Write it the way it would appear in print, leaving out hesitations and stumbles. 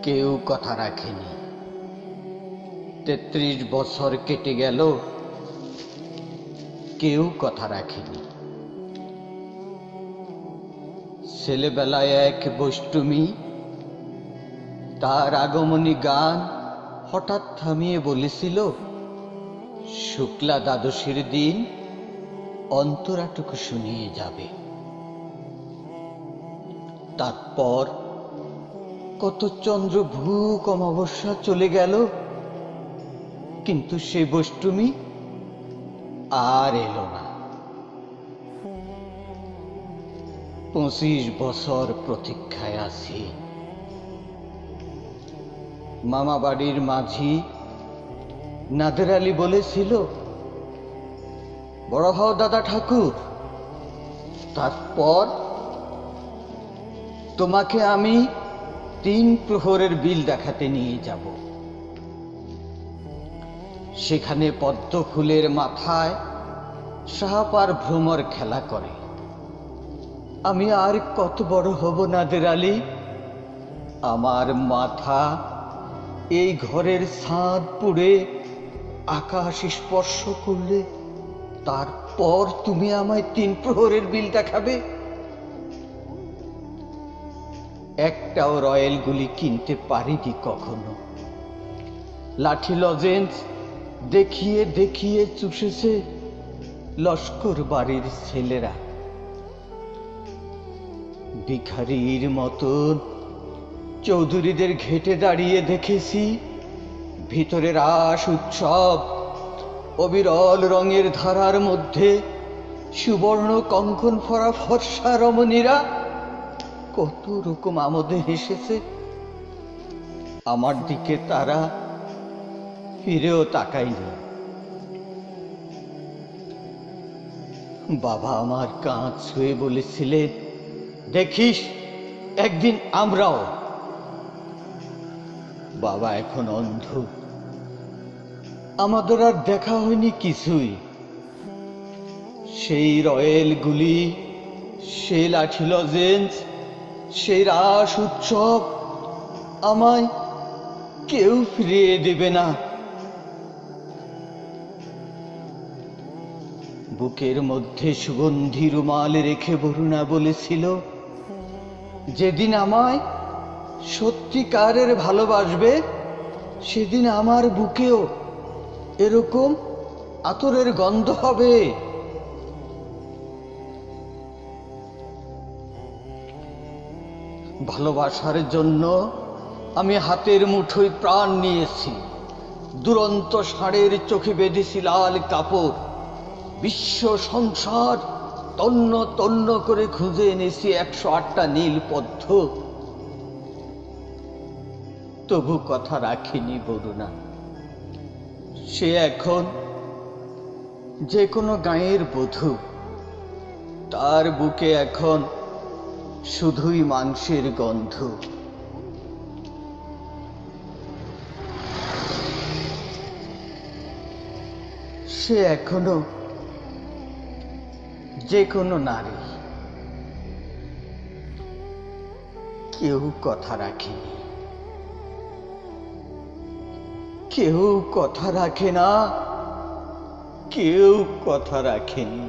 কেউ কথা রাখেনি। ৩৩ বছর কেটে গেল, কেউ কথা রাখেনি। ছেলেবেলায় এক বৈষ্টমী তার আগমনী গান হঠাৎ থামিয়ে বলেছিল, শুক্লা দ্বাদশীর দিন অন্তরাটুকু শুনিয়ে যাবে। তারপর কত চন্দ্রভূক অমাবস্যা চলে গেল, কিন্তু সে বৈষ্টমী আর এলো না। ২৫ বছর প্রতীক্ষায় আছি। মামা বাড়ির মাঝি নাদের আলী বলেছিল, বড় হও দাদা ঠাকুর, তারপর তোমাকে আমি ৩ প্রহরের বিল দেখাতে নিয়ে যাব। সেখানে পদ্ম ফুলের মাথায় সাপ আর ভ্রমর খেলা করে। আমি আর কত বড় হব নাদের আলী? আমার মাথা এই ঘরের ছাদ পুড়ে আকাশ স্পর্শ করলে তারপর তুমি আমায় ৩ প্রহরের বিল দেখাবে? একটাও রয়েল গুলি কিনতে পারিনি কখনো। লাঠি লজেন্স দেখিয়ে দেখিয়ে চুষেছে লস্কর বাড়ির ছেলেরা। ভিখারির মতন চৌধুরীদের ঘেটে দাঁড়িয়ে দেখেছি ভিতরে রাস উৎসব। অবিরল রঙের ধারার মধ্যে সুবর্ণ কঙ্কন ফরা ফর্সা রমণীরা কত রকম আমোদে হেসেছে। আমার দিকে তারা ফিরেও তাকায়নি। বাবা আমার কাঁধ ছুঁয়ে বলেছিলেন, দেখিস একদিন আমরাও। বাবা এখন অন্ধ, আমাদের আর দেখা হয়নি কিছুই। সেই রয়েল গুলি, সেই লাঠি লজেন্স, সেই রাস উৎসব আমায় কেউ ফিরিয়ে দেবে না। বুকের মধ্যে সুগন্ধি রুমাল রেখে বরুণা বলেছিল, যেদিন আমায় সত্যিকারের ভালোবাসবে সেদিন আমার বুকেও এরকম আতরের গন্ধ হবে। ভালোবাসার জন্য আমি হাতের মুঠোয় প্রাণ নিয়েছি। দুরন্ত ষাঁড়ের চোখে বেঁধেছি লাল কাপড়। বিশ্ব সংসার তন্ন তন্ন করে খুঁজে এনেছি ১০৮টা নীল পদ্ম। তবু কথা রাখিনি বরুণা। সে এখন যে কোনো গাঁয়ের বধূ, তার বুকে এখন শুধুই মাংসের গন্ধ। সে এখনো যে কোনো নারী। কেউ কথা রাখেনি, কেউ কথা রাখে না, কেউ কথা রাখেনি।